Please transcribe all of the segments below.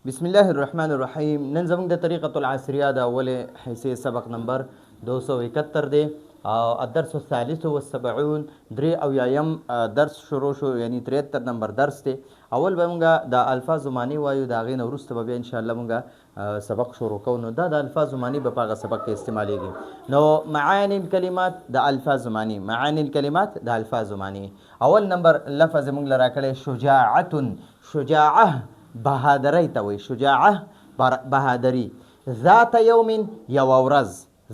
بسم الله الرحمن الرحیم. نن زموږ د طریقة العصریه د اولې حصې سبق نمبر 271 دی او الدرس الثالث والسبعون درې اویایم درس شروع شو، یعنی 73 نمبر درس دی. اول به موږ د الفاظ معنی وایو، د هغې نه وروسته به بیا انشاءالله موږ سبق شروع کوو. نو دا د الفاظ معنی به په هغه سبق کې استعمالیږي. نو معانی الکلمات د الفاظ معنی، معانی الکلمات د الفاظ معنی. اول نمبر لفظ موږ له راکړی شجاعة، شجاعه بهادری ته وایي، شجاعه بهادری. ذات یوم یوه ورځ،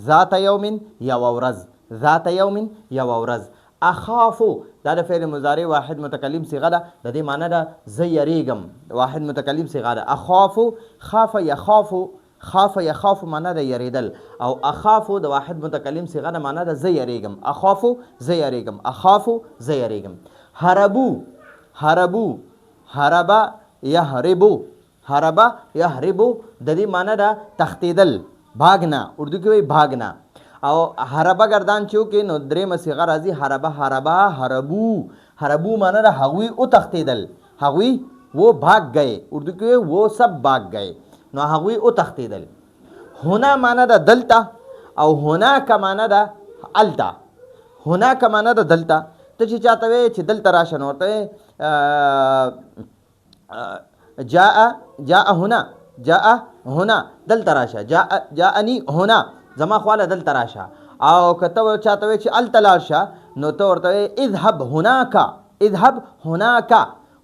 ذات یوم یوه ورځ، ذات یوم یوه ورځ. اخافو دا د فعل مضارع واحد متکلم صیغه ده، د دې معنی ده زه یریږم، واحد متکلم صیغه ده. اخافو، خاف یخافو، خاف یخافو معنی ده یریدل، او اخافو د واحد متکلم صیغه ده معنی ده زه یریږم. اخافو زه یریږم، اخافو زه یریږم. هربو، هربو، هربا یهربو، هربا یهربو د دې معنی ده تښتېدل، بھاگنا، اردو کې وایي بھاگنا. او هربا گردان چې وکړي نو درېیمه صیغه راځي هربا، هربا، هربو. هربو معنی ده هغوی وتښتېدل، هغوی وہ بھاگ گئے، اردو کې وایي وہ سب بھاگ گئے، نو هغوی وتښتېدل. هنا معنی ده دلته، او هناک معنی ده الته. هناک معنی ده دلته. ته چې چاته وایې چې دلته راشه نو ورته جاء، جاء هنا، جاء هنا دلته راشه، جاءني هنا زما خواله دلته راشه. او که ته چاته وایې چې هلته لاړ شه نو ته ورته وایې اذهب هناک، اذهب هناک.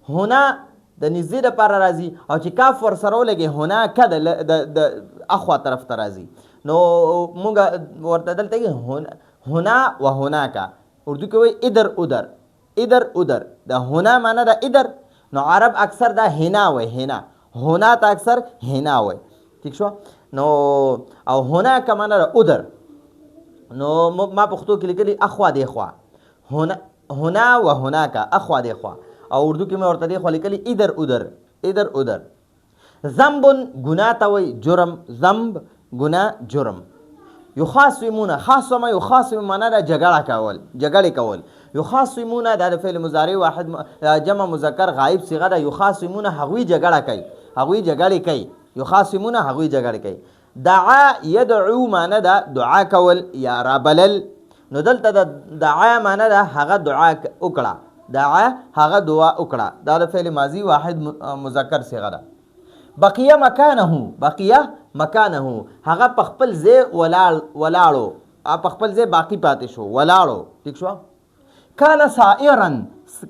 هنا د نږدې دپاره راځي، او چې کاف ورسره ولګې هناک د اخوا طرف ته راځي. نو موږ ورته دلته هنا و هناک، اردو کې وایي ادر ادر، ادر ادر. د هنا معنی ده ادر، نو عرب اکثر دا هنا وای، هنا، هنا ته اکثر هنا وای، ٹھیک شو. نو او هنا که معنی ده ادر، نو ما پښتو کې لیکلي اخوا دی خوا، هنا و هناک، اخوا دی خوا. او اردو کې مې ورته دی خوا لیکلي ادر ادر، ادر ادر. ذنب ګناه ته وایي، جرم، ذنب ګناه جرم. یخاصمون، خاصمه یخاصم معنی ده جګړه کول، جګړې کول. یخاصمون دا د فعل مضارع واحد جمع مذکر غایب صیغه ده. یخاصمون هغوی جګړه کوي، هغوی جګړې کوي. یخاصمون هغوی جګړې کوي. دعا یدعو معنی ده دعا کول یا رابلل. نو دلته د دعا معنی ده هغه دعا وکړه، دعا هغه دعا وکړه. دا د فعل ماضي واحد مذکر صیغه ده. بقیه مکانه، بقیه مکانه هغه په خپل ځای ولاړو، په خپل ځای باقی پاتې شو، ولاړو، ٹھیک شو. کان سائرا،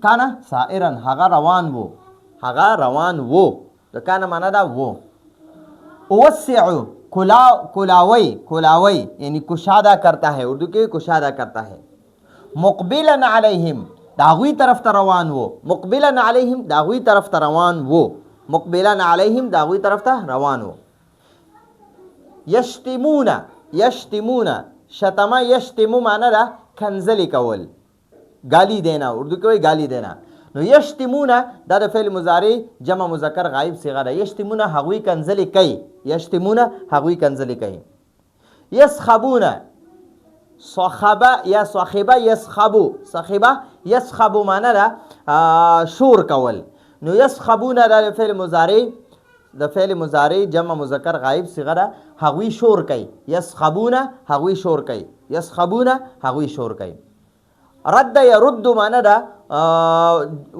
کان سائرا هغه روان وو، هغه روان وو. د کان معنی ده وو. اوسع کلاوی، کلاوی یعنی کشاده کرتا ہے، اردو کې کشاده کرتا ہے. مقبلا علیہم داغوی طرف ته روان وو، مقبلا علیہم داغوی طرف ته روان وو، مقبلا علیہم داغوی طرف ته روان وو. یشتمون، یشتمون شتمه یشتمو معنی ده کنزلی کول، گالی دینا، اردو کې وایي گالی دینا. نو یشتمون دا د فعل مضارع جمع مذکر غایب صیغه ده. یشتمون هغوی کنزلی کوي، یشتمون هغوی کنزلی کوي. یسخبون، صخبه یا صاحبه یسخبو، صاحبه یسخبو معنی ده شور کول. نو یسخبون دا د فعل مضارع، د فعل مضارع جمع مذکر غایب صیغه ده. هغوی شور کوي، یسخبون هغوی شور کوي، یسخبون هغوی شور کوي. رد یرد معنی ده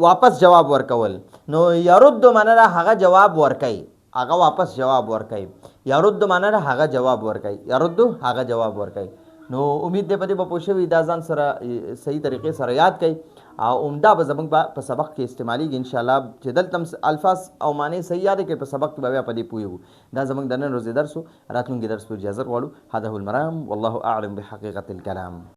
واپس جواب ورکول. نو یرد معنی ده هغه جواب ورکوي، هغه واپس جواب ورکوي. یرد معنی ده هغه جواب ورکوي، یرد هغه جواب ورکوي. نو امید دی په دې به پوه شوي، دا ځان سره صحیح طریقې سره یاد کړئ او عمده به زموږ په سبق کې استعمالیږي انشاءالله. چې دلته الفاظ او معنی صحیح یاد کړئ، په سبق کې به بیا په دې پوهیږو. دا زموږ د نن ورځې درس و. راتلونکي درس په اجازه غواړو. هذا هو المرام والله اعلم بحقیقة الکلام.